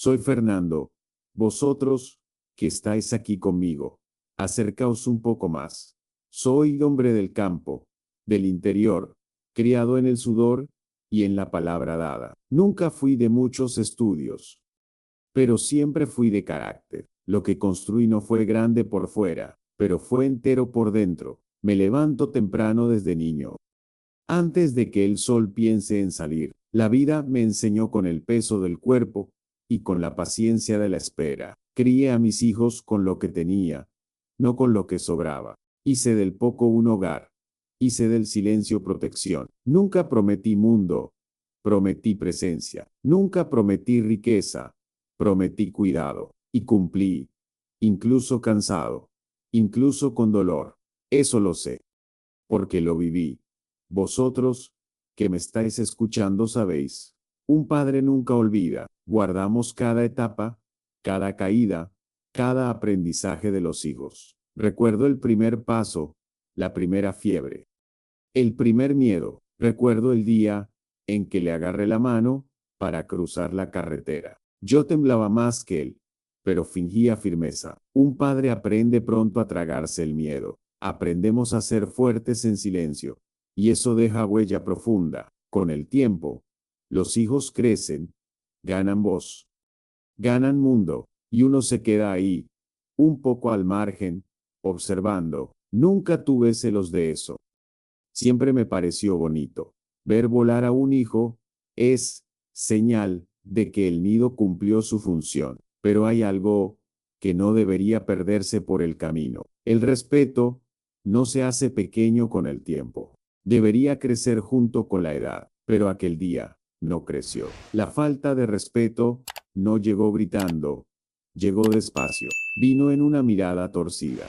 Soy Fernando. Vosotros, que estáis aquí conmigo, acercaos un poco más. Soy hombre del campo, del interior, criado en el sudor y en la palabra dada. Nunca fui de muchos estudios, pero siempre fui de carácter. Lo que construí no fue grande por fuera, pero fue entero por dentro. Me levanto temprano desde niño. Antes de que el sol piense en salir, la vida me enseñó con el peso del cuerpo y con la paciencia de la espera. Crié a mis hijos con lo que tenía, no con lo que sobraba. Hice del poco un hogar. Hice del silencio protección. Nunca prometí mundo, prometí presencia. Nunca prometí riqueza, prometí cuidado. Y cumplí, incluso cansado, incluso con dolor. Eso lo sé, porque lo viví. Vosotros, que me estáis escuchando, sabéis. Un padre nunca olvida. Guardamos cada etapa, cada caída, cada aprendizaje de los hijos. Recuerdo el primer paso, la primera fiebre, el primer miedo. Recuerdo el día en que le agarré la mano para cruzar la carretera. Yo temblaba más que él, pero fingía firmeza. Un padre aprende pronto a tragarse el miedo. Aprendemos a ser fuertes en silencio, y eso deja huella profunda. Con el tiempo, los hijos crecen, ganan voz, ganan mundo, y uno se queda ahí, un poco al margen, observando. Nunca tuve celos de eso. Siempre me pareció bonito. Ver volar a un hijo es señal de que el nido cumplió su función, pero hay algo que no debería perderse por el camino. El respeto no se hace pequeño con el tiempo. Debería crecer junto con la edad, pero aquel día no creció. La falta de respeto no llegó gritando, llegó despacio. Vino en una mirada torcida,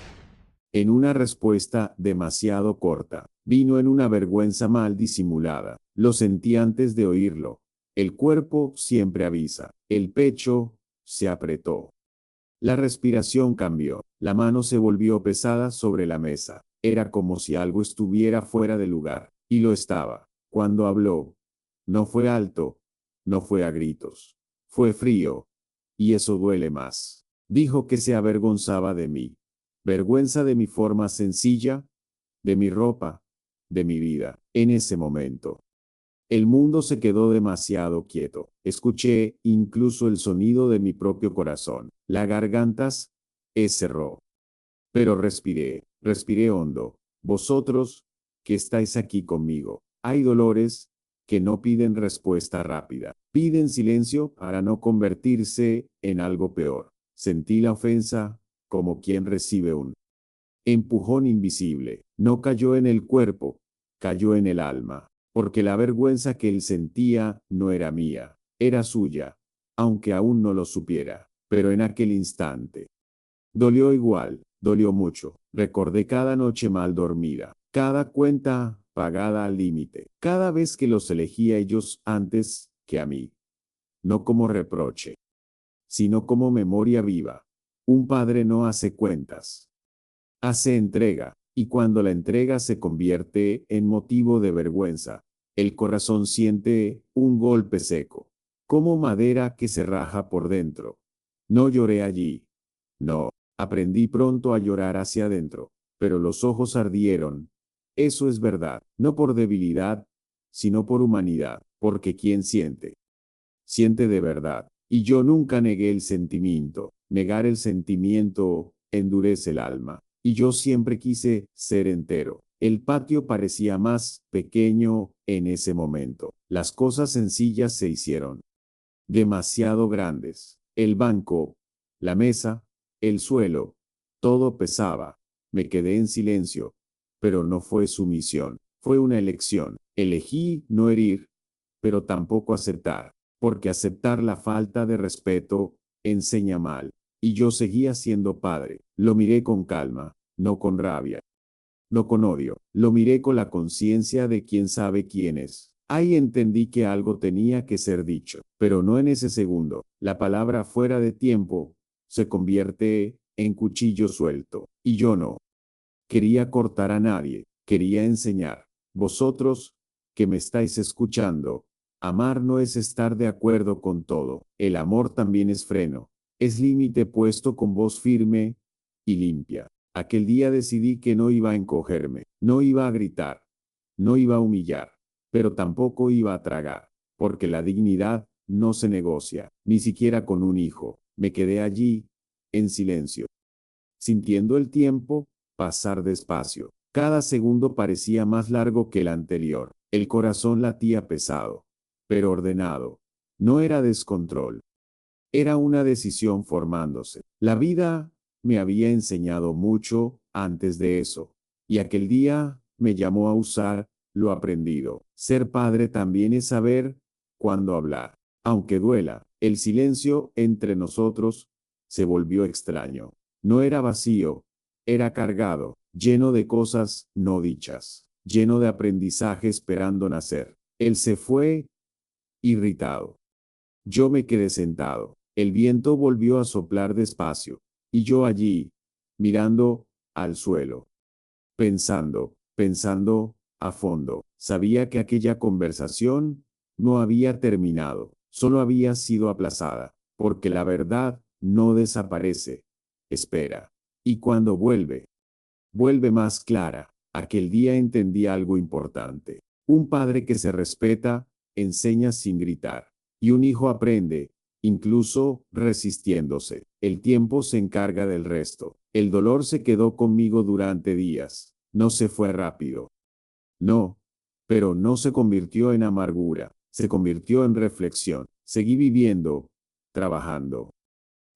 en una respuesta demasiado corta. Vino en una vergüenza mal disimulada. Lo sentí antes de oírlo. El cuerpo siempre avisa. El pecho se apretó. La respiración cambió. La mano se volvió pesada sobre la mesa. Era como si algo estuviera fuera de lugar. Y lo estaba. Cuando habló, no fue alto, no fue a gritos. Fue frío. Y eso duele más. Dijo que se avergonzaba de mí. Vergüenza de mi forma sencilla, de mi ropa, de mi vida. En ese momento, el mundo se quedó demasiado quieto. Escuché incluso el sonido de mi propio corazón. La garganta se cerró. Pero respiré, respiré hondo. Vosotros, que estáis aquí conmigo, hay dolores que no piden respuesta rápida. Piden silencio para no convertirse en algo peor. Sentí la ofensa como quien recibe un empujón invisible. No cayó en el cuerpo, cayó en el alma, porque la vergüenza que él sentía no era mía, era suya, aunque aún no lo supiera. Pero en aquel instante, dolió igual, dolió mucho. Recordé cada noche mal dormida, cada cuenta pagada al límite, cada vez que los elegí a ellos antes que a mí. No como reproche, sino como memoria viva. Un padre no hace cuentas, hace entrega, y cuando la entrega se convierte en motivo de vergüenza, el corazón siente un golpe seco, como madera que se raja por dentro. No lloré allí. No, aprendí pronto a llorar hacia adentro, pero los ojos ardieron. Eso es verdad, no por debilidad, sino por humanidad, porque quien siente, siente de verdad. Y yo nunca negué el sentimiento. Negar el sentimiento endurece el alma. Y yo siempre quise ser entero. El patio parecía más pequeño en ese momento. Las cosas sencillas se hicieron demasiado grandes. El banco, la mesa, el suelo, todo pesaba. Me quedé en silencio, pero no fue sumisión, fue una elección. Elegí no herir, pero tampoco aceptar, porque aceptar la falta de respeto enseña mal. Y yo seguía siendo padre. Lo miré con calma, no con rabia, no con odio. Lo miré con la conciencia de quien sabe quién es. Ahí entendí que algo tenía que ser dicho, pero no en ese segundo. La palabra fuera de tiempo se convierte en cuchillo suelto. Y yo no quería cortar a nadie, quería enseñar. Vosotros, que me estáis escuchando, Amar no es estar de acuerdo con todo. El amor también es freno. Es límite puesto con voz firme y limpia. Aquel día decidí que no iba a encogerme, no iba a gritar, no iba a humillar, pero tampoco iba a tragar, porque la dignidad no se negocia, ni siquiera con un hijo. Me quedé allí, en silencio, sintiendo el tiempo pasar despacio. Cada segundo parecía más largo que el anterior. El corazón latía pesado, pero ordenado. No era descontrol. Era una decisión formándose. La vida me había enseñado mucho antes de eso, y aquel día me llamó a usar lo aprendido. Ser padre también es saber cuándo hablar. Aunque duela, el silencio entre nosotros se volvió extraño. No era vacío, era cargado, lleno de cosas no dichas, lleno de aprendizaje esperando nacer. Él se fue irritado. Yo me quedé sentado. El viento volvió a soplar despacio, y yo allí, mirando al suelo, pensando a fondo. Sabía que aquella conversación no había terminado, solo había sido aplazada, porque la verdad no desaparece, espera. Y cuando vuelve, vuelve más clara. Aquel día entendí algo importante. Un padre que se respeta, enseña sin gritar. Y un hijo aprende, incluso resistiéndose. El tiempo se encarga del resto. El dolor se quedó conmigo durante días. No se fue rápido. No, pero no se convirtió en amargura. Se convirtió en reflexión. Seguí viviendo, trabajando,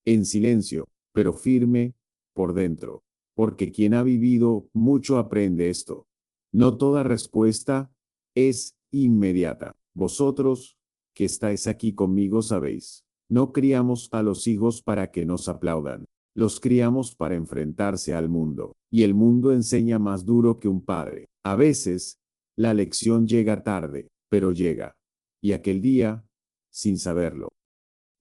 en silencio, pero firme por dentro, porque quien ha vivido mucho aprende esto. No toda respuesta es inmediata. Vosotros, que estáis aquí conmigo, sabéis. No criamos a los hijos para que nos aplaudan. Los criamos para enfrentarse al mundo. Y el mundo enseña más duro que un padre. A veces, la lección llega tarde, pero llega. Y aquel día, sin saberlo,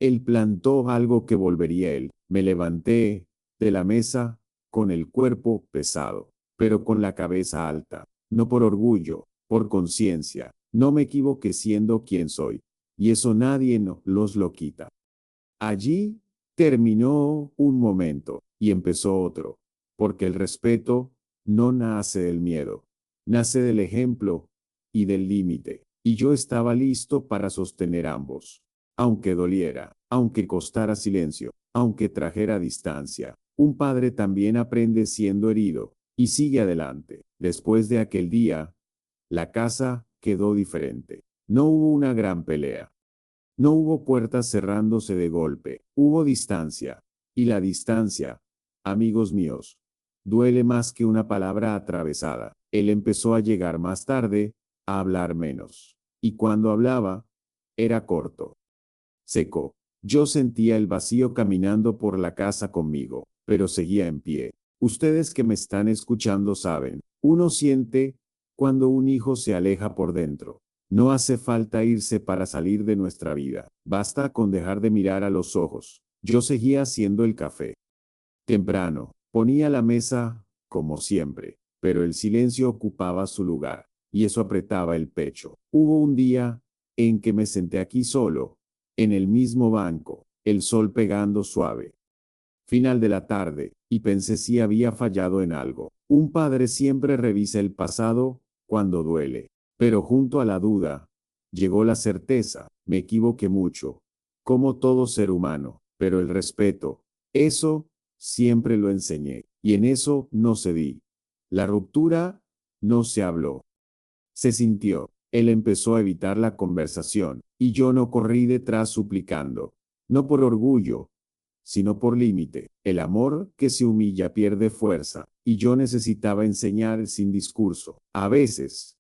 él plantó algo que volvería él. Me levanté de la mesa con el cuerpo pesado, pero con la cabeza alta. No por orgullo, por conciencia. No me equivoqué siendo quien soy. Y eso nadie los lo quita. Allí terminó un momento y empezó otro, porque el respeto no nace del miedo, nace del ejemplo y del límite. Y yo estaba listo para sostener ambos, aunque doliera, aunque costara silencio, aunque trajera distancia. Un padre también aprende siendo herido y sigue adelante. Después de aquel día, la casa quedó diferente. No hubo una gran pelea. No hubo puertas cerrándose de golpe, hubo distancia. Y la distancia, amigos míos, duele más que una palabra atravesada. Él empezó a llegar más tarde, a hablar menos. Y cuando hablaba, era corto, seco. Yo sentía el vacío caminando por la casa conmigo, pero seguía en pie. Ustedes que me están escuchando saben, uno siente cuando un hijo se aleja por dentro. No hace falta irse para salir de nuestra vida. Basta con dejar de mirar a los ojos. Yo seguía haciendo el café. Temprano, ponía la mesa, como siempre, pero el silencio ocupaba su lugar, y eso apretaba el pecho. Hubo un día en que me senté aquí solo, en el mismo banco, el sol pegando suave. Final de la tarde, y pensé si había fallado en algo. Un padre siempre revisa el pasado cuando duele, pero junto a la duda, llegó la certeza, me equivoqué mucho, como todo ser humano, pero el respeto, eso siempre lo enseñé, y en eso no cedí. La ruptura no se habló, se sintió. Él empezó a evitar la conversación, y yo no corrí detrás suplicando, no por orgullo, sino por límite. El amor que se humilla pierde fuerza, y yo necesitaba enseñar sin discurso. A veces,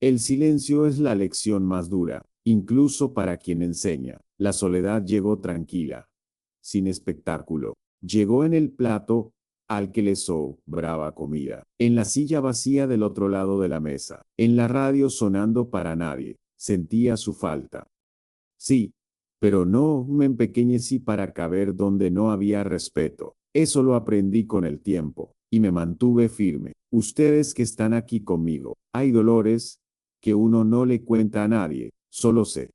el silencio es la lección más dura, incluso para quien enseña. La soledad llegó tranquila, sin espectáculo. Llegó en el plato al que le sobraba comida, en la silla vacía del otro lado de la mesa, en la radio sonando para nadie. Sentía su falta. Sí, pero no me empequeñecí para caber donde no había respeto. Eso lo aprendí con el tiempo, y me mantuve firme. Ustedes que están aquí conmigo, hay dolores que uno no le cuenta a nadie, Solo sé.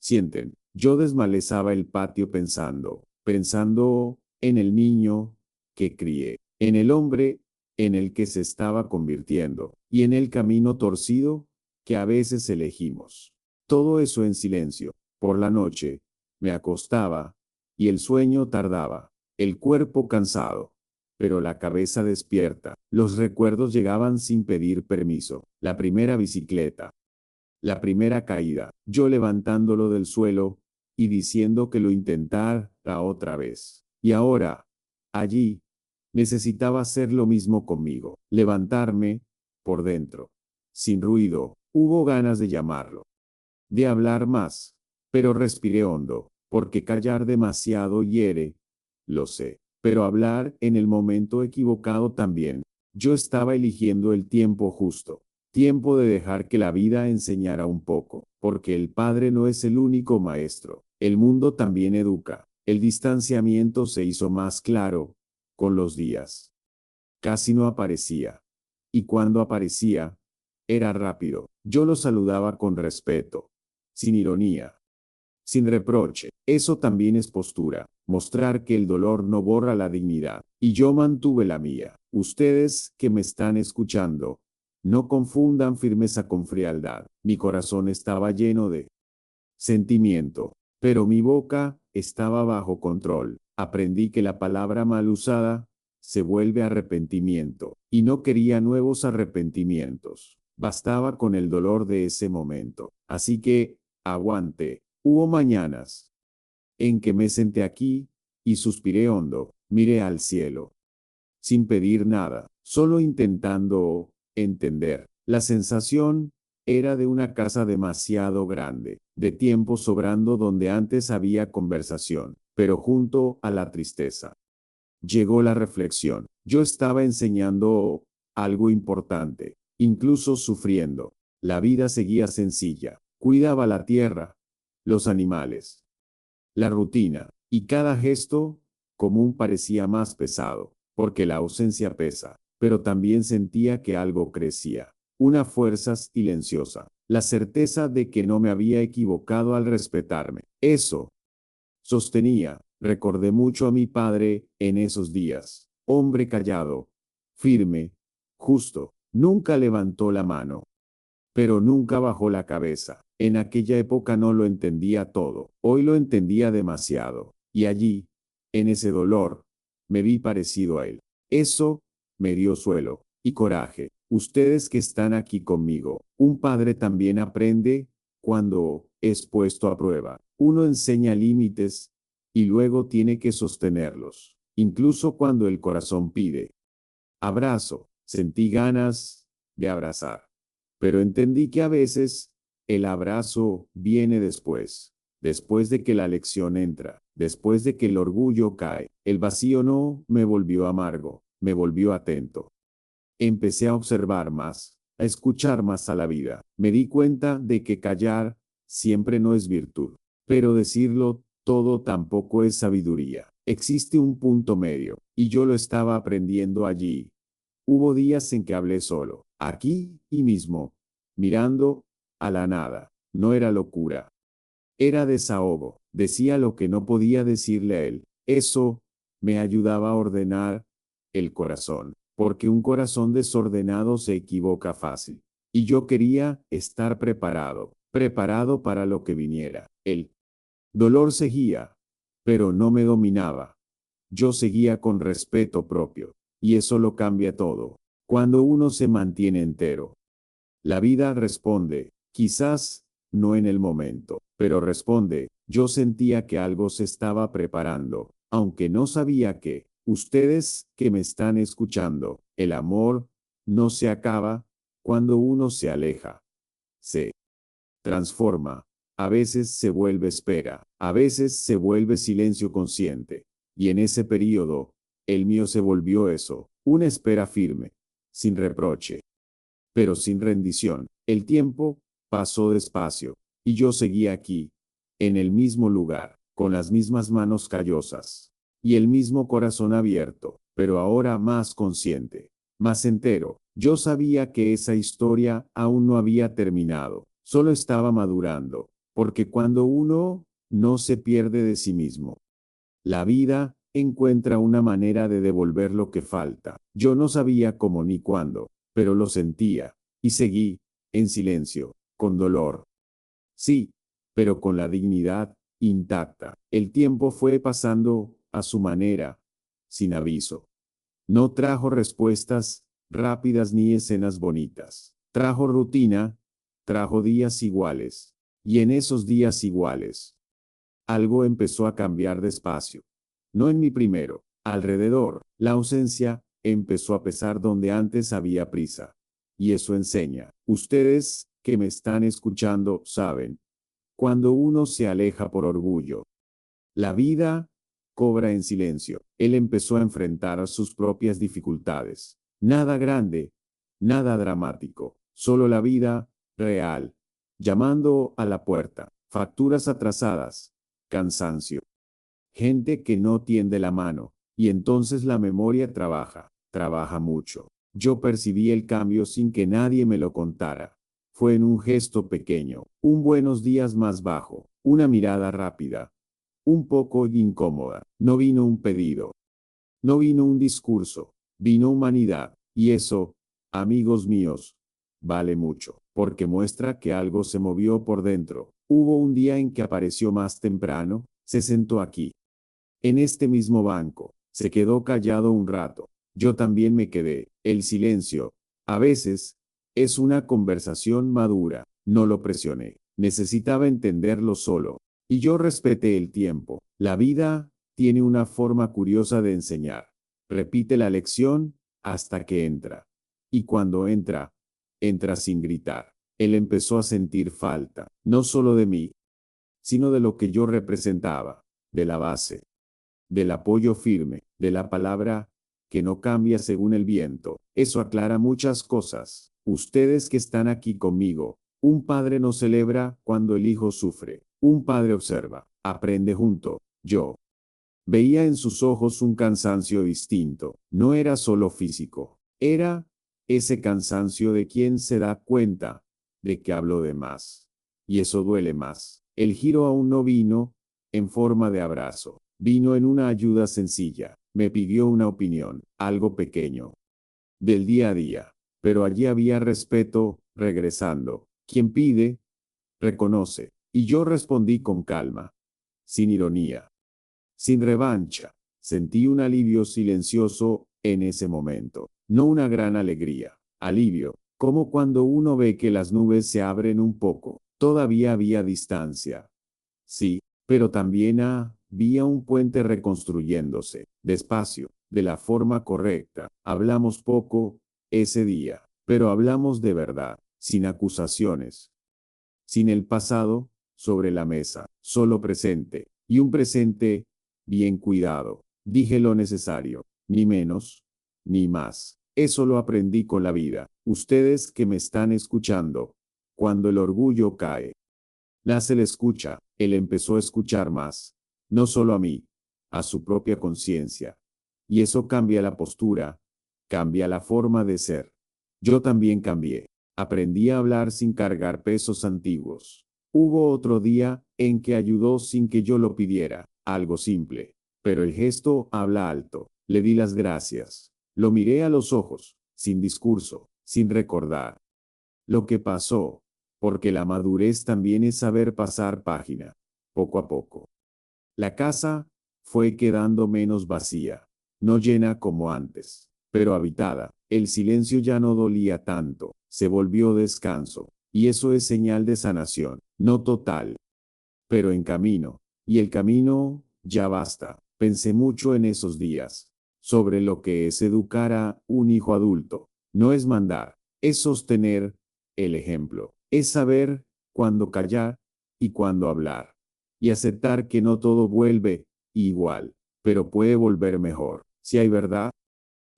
Sienten. Yo desmalezaba el patio pensando en el niño que crié, en el hombre en el que se estaba convirtiendo, y en el camino torcido que a veces elegimos. Todo eso en silencio. Por la noche, me acostaba, y el sueño tardaba, el cuerpo cansado, pero la cabeza despierta. Los recuerdos llegaban sin pedir permiso. La primera bicicleta, la primera caída, yo levantándolo del suelo y diciendo que lo intentara otra vez. Y ahora, allí, necesitaba hacer lo mismo conmigo, levantarme por dentro. Sin ruido, hubo ganas de llamarlo, de hablar más, pero respiré hondo, porque callar demasiado hiere, lo sé, pero hablar en el momento equivocado también. Yo estaba eligiendo el tiempo justo, tiempo de dejar que la vida enseñara un poco, porque el padre no es el único maestro, el mundo también educa. El distanciamiento se hizo más claro con los días. Casi no aparecía, y cuando aparecía, era rápido. Yo lo saludaba con respeto, sin ironía, sin reproche. Eso también es postura, mostrar que el dolor no borra la dignidad. Y yo mantuve la mía. Ustedes que me están escuchando, no confundan firmeza con frialdad. Mi corazón estaba lleno de sentimiento, pero mi boca estaba bajo control. Aprendí que la palabra mal usada se vuelve arrepentimiento, y no quería nuevos arrepentimientos. Bastaba con el dolor de ese momento. Así que, aguante. Hubo mañanas en que me senté aquí y suspiré hondo, miré al cielo, sin pedir nada, solo intentando entender. La sensación era de una casa demasiado grande, de tiempo sobrando donde antes había conversación, pero junto a la tristeza. Llegó la reflexión. Yo estaba enseñando algo importante, incluso sufriendo. La vida seguía sencilla. Cuidaba la tierra, los animales, la rutina, y cada gesto común parecía más pesado, porque la ausencia pesa, pero también sentía que algo crecía, una fuerza silenciosa, la certeza de que no me había equivocado al respetarme. Eso sostenía. Recordé mucho a mi padre en esos días, hombre callado, firme, justo, nunca levantó la mano, pero nunca bajó la cabeza. En aquella época no lo entendía todo, hoy lo entendía demasiado, y allí, en ese dolor, me vi parecido a él. Eso me dio suelo y coraje. Ustedes que están aquí conmigo, un padre también aprende cuando es puesto a prueba. Uno enseña límites y luego tiene que sostenerlos, incluso cuando el corazón pide. Abrazo, sentí ganas de abrazar, pero entendí que a veces el abrazo viene después de que la lección entra, después de que el orgullo cae. El vacío no me volvió amargo, me volvió atento. Empecé a observar más, a escuchar más a la vida. Me di cuenta de que callar siempre no es virtud, pero decirlo todo tampoco es sabiduría. Existe un punto medio, y yo lo estaba aprendiendo allí. Hubo días en que hablé solo, aquí y mismo, mirando a la nada. No era locura, era desahogo. Decía lo que no podía decirle a él. Eso me ayudaba a ordenar el corazón, porque un corazón desordenado se equivoca fácil. Y yo quería estar preparado, preparado para lo que viniera. El dolor seguía, pero no me dominaba. Yo seguía con respeto propio, y eso lo cambia todo. Cuando uno se mantiene entero, la vida responde, quizás no en el momento, pero responde. Yo sentía que algo se estaba preparando, aunque no sabía qué. Ustedes que me están escuchando, el amor no se acaba cuando uno se aleja. Se transforma. A veces se vuelve espera, a veces se vuelve silencio consciente. Y en ese periodo, el mío se volvió eso, una espera firme, sin reproche, pero sin rendición. El tiempo pasó despacio, y yo seguía aquí, en el mismo lugar, con las mismas manos callosas, y el mismo corazón abierto, pero ahora más consciente, más entero. Yo sabía que esa historia aún no había terminado, Solo estaba madurando, porque cuando uno no se pierde de sí mismo, la vida encuentra una manera de devolver lo que falta. Yo no sabía cómo ni cuándo, pero lo sentía, y seguí, en silencio, con dolor. Sí, pero con la dignidad intacta. El tiempo fue pasando a su manera, sin aviso. No trajo respuestas rápidas ni escenas bonitas. Trajo rutina, trajo días iguales. Y en esos días iguales, algo empezó a cambiar despacio. No en mi primero, alrededor. La ausencia empezó a pesar donde antes había prisa. Y eso enseña. Ustedes que me están escuchando saben, cuando uno se aleja por orgullo, la vida cobra en silencio. Él empezó a enfrentar sus propias dificultades. Nada grande, nada dramático, solo la vida real, llamando a la puerta, facturas atrasadas, cansancio, gente que no tiende la mano, y entonces la memoria trabaja mucho. Yo percibí el cambio sin que nadie me lo contara. Fue en un gesto pequeño, un buenos días más bajo, una mirada rápida, un poco incómoda. No vino un pedido, no vino un discurso, vino humanidad. Y eso, amigos míos, vale mucho, porque muestra que algo se movió por dentro. Hubo un día en que apareció más temprano, se sentó aquí, en este mismo banco, se quedó callado un rato. Yo también me quedé. El silencio, a veces, es una conversación madura. No lo presioné. Necesitaba entenderlo solo. Y yo respeté el tiempo. La vida tiene una forma curiosa de enseñar. Repite la lección hasta que entra. Y cuando entra, entra sin gritar. Él empezó a sentir falta, no solo de mí, sino de lo que yo representaba, de la base, del apoyo firme, de la palabra que no cambia según el viento. Eso aclara muchas cosas. Ustedes que están aquí conmigo, un padre no celebra cuando el hijo sufre. Un padre observa, aprende junto. Yo veía en sus ojos un cansancio distinto. No era solo físico, era ese cansancio de quien se da cuenta de que habló de más. Y eso duele más. El giro aún no vino en forma de abrazo. Vino en una ayuda sencilla. Me pidió una opinión, algo pequeño, del día a día. Pero allí había respeto, regresando. Quien pide, reconoce. Y yo respondí con calma, sin ironía, sin revancha. Sentí un alivio silencioso en ese momento. No una gran alegría. Alivio, como cuando uno ve que las nubes se abren un poco. Todavía había distancia. Sí, pero también había un puente reconstruyéndose, despacio, de la forma correcta. Hablamos poco ese día, pero hablamos de verdad, sin acusaciones, sin el pasado sobre la mesa, solo presente, y un presente bien cuidado. Dije lo necesario, ni menos, ni más. Eso lo aprendí con la vida. Ustedes que me están escuchando, cuando el orgullo cae, nace la escucha. Él empezó a escuchar más, no solo a mí, a su propia conciencia. Y eso cambia la postura, cambia la forma de ser. Yo también cambié. Aprendí a hablar sin cargar pesos antiguos. Hubo otro día en que ayudó sin que yo lo pidiera, algo simple, pero el gesto habla alto. Le di las gracias. Lo miré a los ojos, sin discurso, sin recordar lo que pasó, porque la madurez también es saber pasar página, poco a poco. La casa fue quedando menos vacía, no llena como antes, pero habitada. El silencio ya no dolía tanto, se volvió descanso, y eso es señal de sanación, no total, pero en camino. Y el camino, ya basta. Pensé mucho en esos días, sobre lo que es educar a un hijo adulto. No es mandar, es sostener el ejemplo, es saber cuándo callar y cuándo hablar, y aceptar que no todo vuelve igual, pero puede volver mejor. Si hay verdad,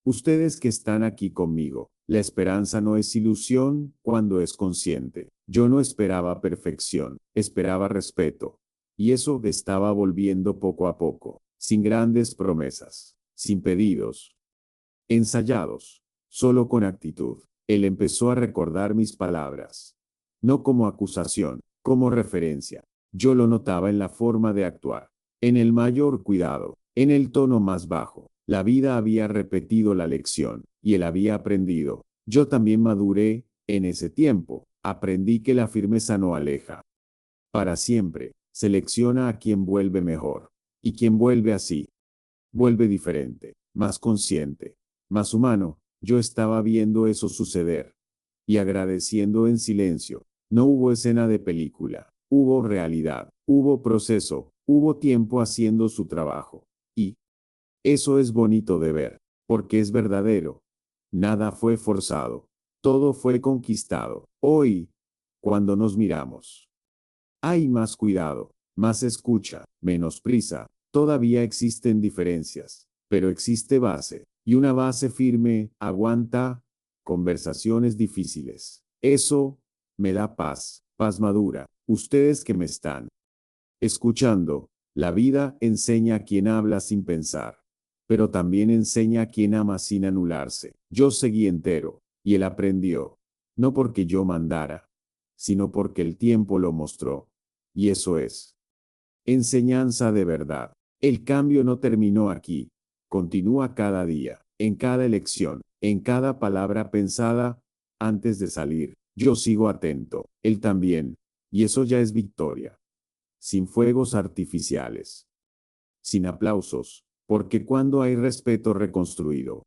ustedes que están aquí conmigo, la esperanza no es ilusión cuando es consciente. Yo no esperaba perfección, esperaba respeto. Y eso estaba volviendo poco a poco, sin grandes promesas, sin pedidos, ensayados, solo con actitud. Él empezó a recordar mis palabras. no como acusación, como referencia. Yo lo notaba en la forma de actuar, en el mayor cuidado, en el tono más bajo. La vida había repetido la lección, y él había aprendido. Yo también maduré en ese tiempo. Aprendí que la firmeza no aleja para siempre. Selecciona a quien vuelve mejor. Y quien vuelve así, vuelve diferente, más consciente, más humano. Yo estaba viendo eso suceder y agradeciendo en silencio. No hubo escena de película, hubo realidad, hubo proceso, hubo tiempo haciendo su trabajo. Y eso es bonito de ver, porque es verdadero. Nada fue forzado, todo fue conquistado. Hoy, cuando nos miramos, hay más cuidado, más escucha, menos prisa. Todavía existen diferencias, pero existe base, y una base firme aguanta conversaciones difíciles. Eso me da paz, paz madura. Ustedes que me están escuchando, la vida enseña a quien habla sin pensar, pero también enseña a quien ama sin anularse. Yo seguí entero, y él aprendió, no porque yo mandara, sino porque el tiempo lo mostró. Y eso es enseñanza de verdad. El cambio no terminó aquí, continúa cada día, en cada elección, en cada palabra pensada antes de salir. Yo sigo atento, él también, y eso ya es victoria. Sin fuegos artificiales, sin aplausos, porque cuando hay respeto reconstruido,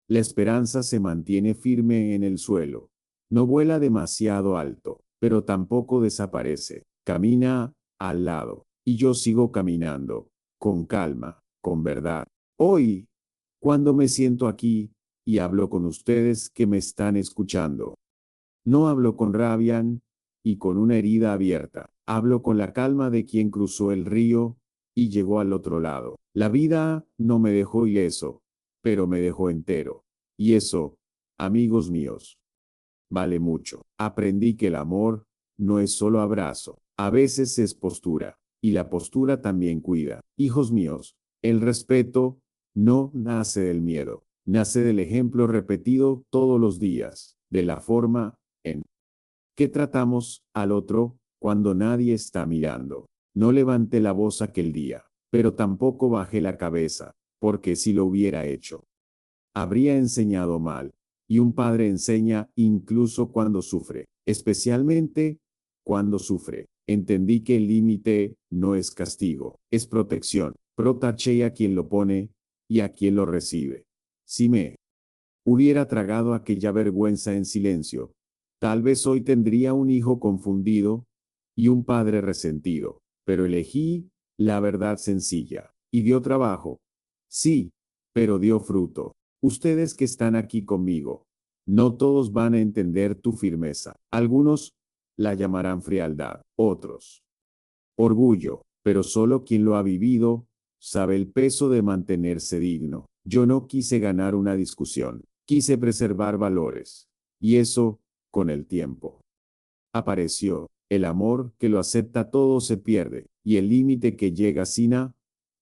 la esperanza se mantiene firme en el suelo. No vuela demasiado alto, pero tampoco desaparece. Camina al lado, y yo sigo caminando, con calma, con verdad. Hoy, cuando me siento aquí y hablo con ustedes que me están escuchando, no hablo con rabia y con una herida abierta. Hablo con la calma de quien cruzó el río y llegó al otro lado. La vida no me dejó ileso, pero me dejó entero. Y eso, amigos míos, vale mucho. Aprendí que el amor no es solo abrazo, a veces es postura, y la postura también cuida. Hijos míos, el respeto no nace del miedo, nace del ejemplo repetido todos los días, de la forma en que tratamos al otro cuando nadie está mirando. No levanté la voz aquel día, pero tampoco bajé la cabeza, porque si lo hubiera hecho, habría enseñado mal. Y un padre enseña incluso cuando sufre, especialmente cuando sufre. Entendí que el límite no es castigo, es protección. Protege a quien lo pone y a quien lo recibe. Si me hubiera tragado aquella vergüenza en silencio, tal vez hoy tendría un hijo confundido y un padre resentido, pero elegí la verdad sencilla y dio trabajo. Sí, pero dio fruto. Ustedes que están aquí conmigo, no todos van a entender tu firmeza. Algunos la llamarán frialdad, otros orgullo, pero solo quien lo ha vivido sabe el peso de mantenerse digno. Yo no quise ganar una discusión, quise preservar valores. Y eso, con el tiempo, apareció. El amor que lo acepta todo se pierde, y el límite que llega sin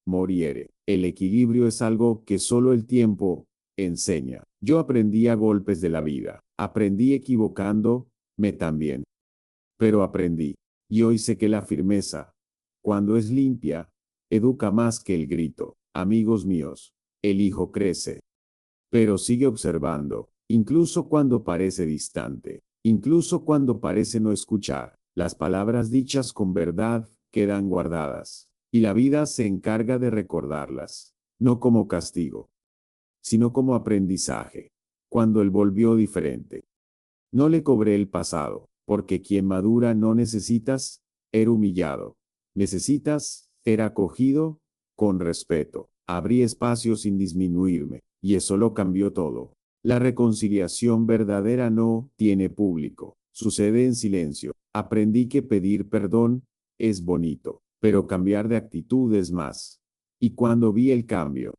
moriere. El equilibrio es algo que solo el tiempo enseña. Yo aprendí a golpes de la vida, aprendí equivocándome también, pero aprendí. Y hoy sé que la firmeza, cuando es limpia, educa más que el grito. Amigos míos, el hijo crece, pero sigue observando, incluso cuando parece distante, incluso cuando parece no escuchar. Las palabras dichas con verdad quedan guardadas, y la vida se encarga de recordarlas, no como castigo, sino como aprendizaje. Cuando él volvió diferente, no le cobré el pasado, porque quien madura no necesitas ser humillado, necesitas ser acogido con respeto. Abrí espacio sin disminuirme, y eso lo cambió todo. La reconciliación verdadera no tiene público, sucede en silencio. Aprendí que pedir perdón es bonito, pero cambiar de actitud es más. Y cuando vi el cambio,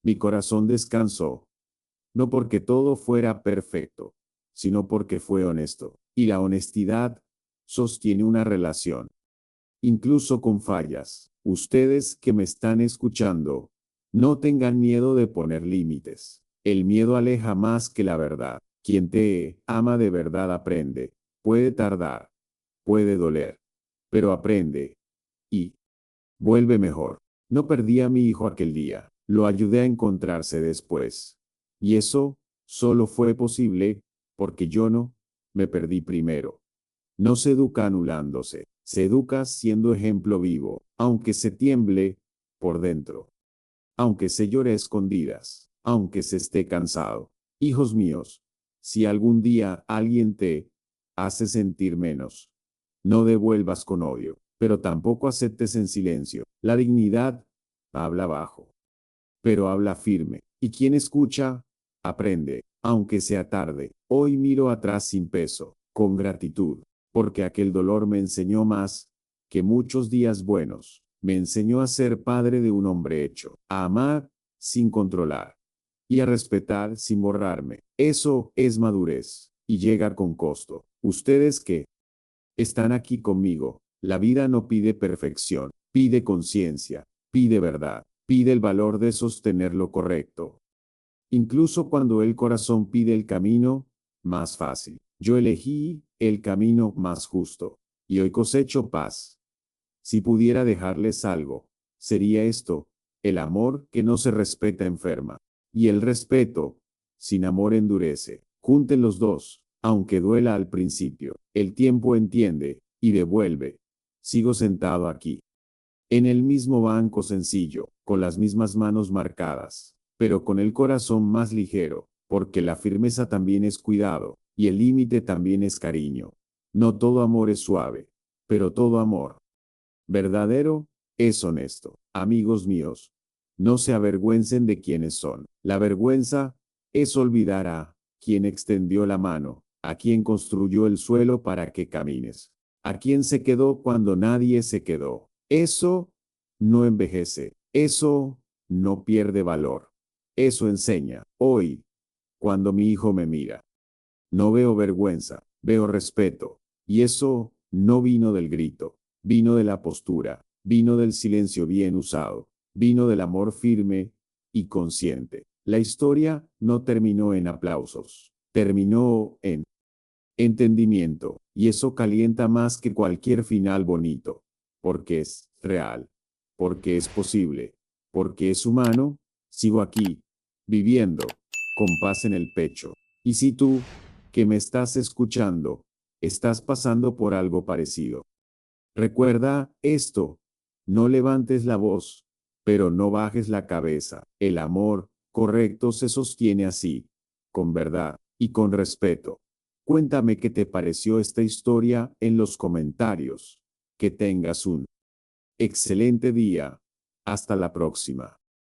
mi corazón descansó, no porque todo fuera perfecto, sino porque fue honesto. Y la honestidad sostiene una relación, incluso con fallas. Ustedes que me están escuchando, no tengan miedo de poner límites. El miedo aleja más que la verdad. Quien te ama de verdad aprende, Puede tardar, puede doler, pero aprende y vuelve mejor. No perdí a mi hijo aquel día, lo ayudé a encontrarse después. Y eso solo fue posible porque yo no me perdí primero. No se educa anulándose, se educa siendo ejemplo vivo, aunque se tiemble por dentro, aunque se llore a escondidas, aunque se esté cansado. Hijos míos, si algún día alguien te hace sentir menos, no devuelvas con odio, pero tampoco aceptes en silencio. La dignidad habla bajo, pero habla firme. Y quien escucha, aprende, aunque sea tarde. Hoy miro atrás sin peso, con gratitud, porque aquel dolor me enseñó más que muchos días buenos. Me enseñó a ser padre de un hombre hecho, a amar sin controlar y a respetar sin borrarme. Eso es madurez y llega con costo. Ustedes que están aquí conmigo, la vida no pide perfección, pide conciencia, pide verdad, pide el valor de sostener lo correcto. Incluso cuando el corazón pide el camino más fácil. Yo elegí el camino más justo y hoy cosecho paz. Si pudiera dejarles algo, sería esto: el amor que no se respeta enferma, y el respeto sin amor endurece. Junten los dos, aunque duela al principio. El tiempo entiende y devuelve. Sigo sentado aquí, en el mismo banco sencillo, con las mismas manos marcadas, pero con el corazón más ligero, porque la firmeza también es cuidado, y el límite también es cariño. No todo amor es suave, pero todo amor verdadero es honesto. Amigos míos, no se avergüencen de quienes son. La vergüenza es olvidar a quien extendió la mano, a quien construyó el suelo para que camines, a quien se quedó cuando nadie se quedó. Eso no envejece, eso no pierde valor, eso enseña. Hoy, cuando mi hijo me mira, no veo vergüenza, veo respeto, y eso no vino del grito, vino de la postura, vino del silencio bien usado, vino del amor firme y consciente. La historia no terminó en aplausos, terminó en entendimiento, y eso calienta más que cualquier final bonito, porque es real, porque es posible, porque es humano. Sigo aquí, viviendo, con paz en el pecho. Y si tú, que me estás escuchando, estás pasando por algo parecido, recuerda esto: no levantes la voz, pero no bajes la cabeza. El amor correcto se sostiene así, con verdad y con respeto. Cuéntame qué te pareció esta historia en los comentarios. Que tengas un excelente día. Hasta la próxima.